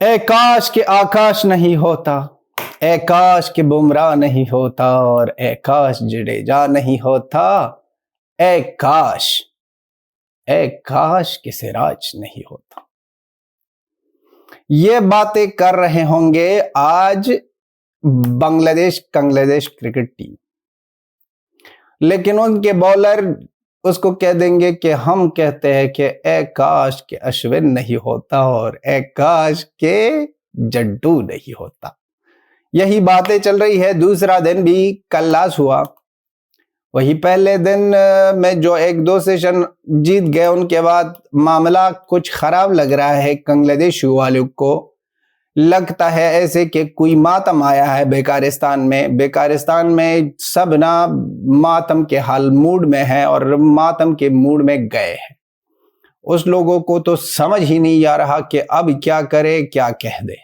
ए काश के आकाश नहीं होता, ए काश के बुमराह नहीं होता, और ए काश जडेजा नहीं होता, ए काश, ए काश के सिराज नहीं होता। ये बातें कर रहे होंगे आज बांग्लादेश क्रिकेट टीम, लेकिन उनके बॉलर उसको कह देंगे कि हम कहते हैं कि ए काश के अश्विन नहीं होता और ए काश के जड्डू नहीं होता। यही बातें चल रही है। दूसरा दिन भी कल लाश हुआ। वही पहले दिन में जो 1-2 सेशन जीत गए, उनके बाद मामला कुछ खराब लग रहा है बांग्लादेश वालों को। लगता है ऐसे कि कोई मातम आया है बेकारिस्तान में सब ना मातम के हाल मूड में है और मातम के मूड में गए हैं। उस लोगों को तो समझ ही नहीं आ रहा कि अब क्या करे, क्या कह दे।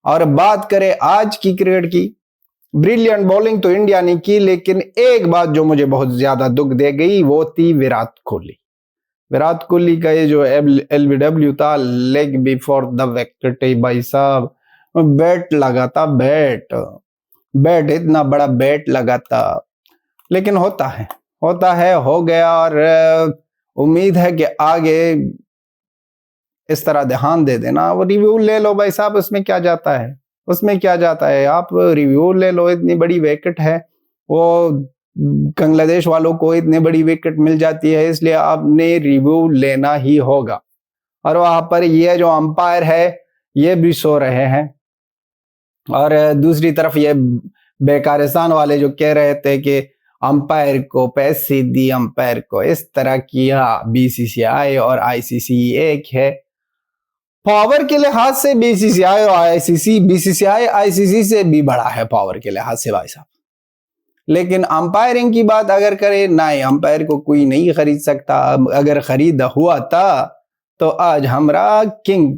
और बात करें आज की क्रिकेट की, ब्रिलियंट बॉलिंग तो इंडिया ने की, लेकिन एक बात जो मुझे बहुत ज्यादा दुख दे गई वो थी विराट कोहली का ये जो LBW था, लेग बिफोर द विकेट। भाई साहब बैट लगा था, बैट इतना बड़ा बैट लगा था, लेकिन होता है हो गया। और उम्मीद है कि आगे इस तरह ध्यान दे देना। वो रिव्यू ले लो भाई साहब, उसमें क्या जाता है, आप रिव्यू ले लो। इतनी बड़ी विकेट है, वो बांग्लादेश वालों को इतनी बड़ी विकेट मिल जाती है, इसलिए आपने रिव्यू लेना ही होगा। और वहां पर ये जो अंपायर है ये भी सो रहे हैं। और दूसरी तरफ ये बेकारिस्तान वाले जो कह रहे थे कि अंपायर को पैसे दी, अंपायर को इस तरह किया, BCCI और ICC एक है। पावर के लिहाज से BCCI और BCCI ICC से भी बड़ा है पावर के लिहाज से भाई साहब। लेकिन अंपायरिंग की बात अगर करें, नहीं, अंपायर को कोई नहीं खरीद सकता। अगर खरीद हुआ था तो आज हमारा किंग,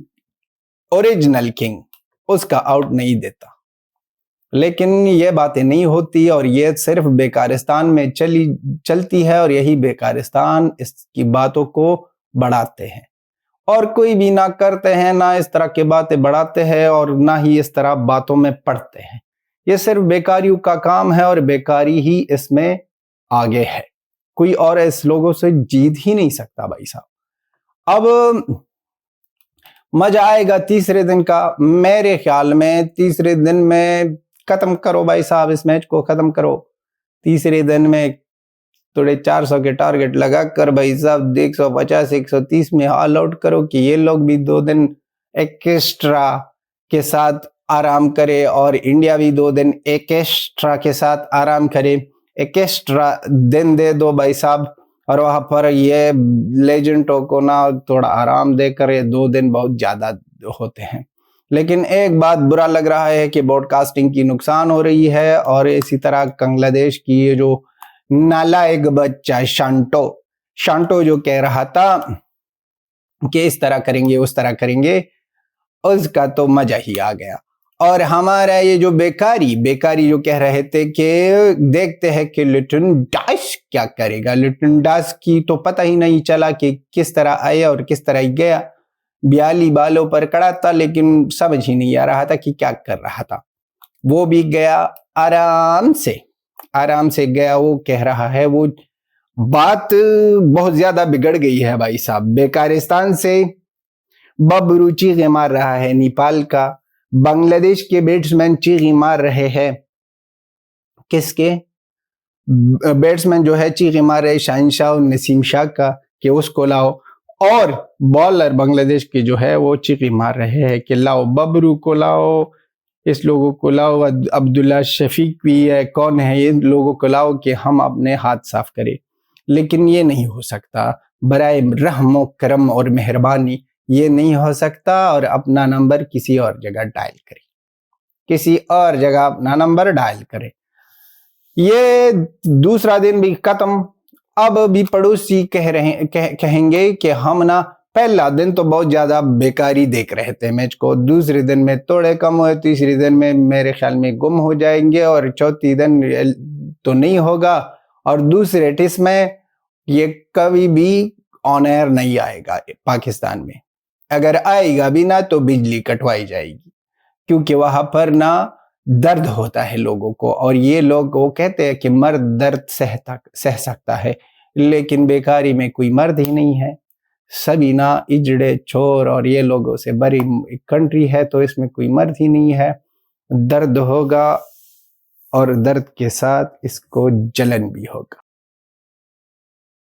ओरिजिनल किंग, उसका आउट नहीं देता। लेकिन ये बातें नहीं होती और ये सिर्फ बेकारिस्तान में चलती है, और यही बेकारिस्तान इसकी बातों को बढ़ाते हैं। और कोई भी ना करते हैं, ना इस तरह की बातें बढ़ाते हैं और ना ही इस तरह बातों में पड़ते हैं। ये सिर्फ बेकारियों का काम है और बेकारी ही इसमें आगे है। कोई और इस लोगों से जीत ही नहीं सकता भाई साहब। अब मजा आएगा तीसरे दिन का। मेरे ख्याल में तीसरे दिन में खत्म करो भाई साहब, इस मैच को खत्म करो। तीसरे दिन में थोड़े 400 के टारगेट लगा कर भाई साहब 150 130 में ऑल आउट करो कि ये लोग भी 2 दिन एक्स्ट्रा के साथ आराम करे और इंडिया भी 2 दिन एक्स्ट्रा के साथ आराम करे। एक्स्ट्रा दिन दे दो भाई साहब, और वहां पर ये लेजेंडों को ना थोड़ा आराम देकर, ये 2 दिन बहुत ज्यादा होते हैं। लेकिन एक बात बुरा लग रहा है कि ब्रॉडकास्टिंग की नुकसान हो रही है। और इसी तरह बांग्लादेश की ये जो नालायक बच्चा शांटो जो कह रहा था कि इस तरह करेंगे उस तरह करेंगे, उसका तो मजा ही आ गया। और हमारा ये जो बेकारी जो कह रहे थे कि देखते हैं कि लिटन दास क्या करेगा। लिटन दास की तो पता ही नहीं चला कि किस तरह आया और किस तरह गया। 42 बालों पर खड़ा था, लेकिन समझ ही नहीं आ रहा था कि क्या कर रहा था। वो भी गया आराम से गया। वो कह रहा है, वो बात बहुत ज्यादा बिगड़ गई है भाई साहब। बेकारिस्तान से बबरू चीखे मार रहा है नेपाल का, बांग्लादेश के बैट्समैन चीखे मार रहे हैं। किसके बैट्समैन जो है चीखे मार रहे शहनशाह और नसीम शाह का कि उसको लाओ, और बॉलर बांग्लादेश के जो है वो चीखे मार रहे हैं कि लाओ बबरू को लाओ, इस लोगों को लाओ, अब्दुल्ला शफीक भी है, कौन है, इन लोगों को लाओ कि हम अपने हाथ साफ करें। लेकिन ये नहीं हो सकता। बराए रहम करम और मेहरबानी ये नहीं हो सकता। और अपना नंबर किसी और जगह डायल करें, किसी और जगह अपना नंबर डायल करें। ये दूसरा दिन भी खत्म। अब भी पड़ोसी कहेंगे कि हम ना पहला दिन तो बहुत ज्यादा बेकारी देख रहे थे मैच को, दूसरे दिन में थोड़े कम हुए, तीसरे दिन में मेरे ख्याल में गुम हो जाएंगे, और चौथी दिन तो नहीं होगा। और दूसरे टेस्ट में ये कभी भी ऑन एयर नहीं आएगा पाकिस्तान में। अगर आएगा भी ना तो बिजली कटवाई जाएगी, क्योंकि वहां पर ना दर्द होता है लोगों को। और ये लोग वो कहते हैं कि मर्द दर्द सह सकता है, लेकिन बेकारी में कोई मर्द ही नहीं है। सभी ना इजड़े चोर और ये लोगों से बड़ी कंट्री है, तो इसमें कोई मर्द ही नहीं है। दर्द होगा और दर्द के साथ इसको जलन भी होगा।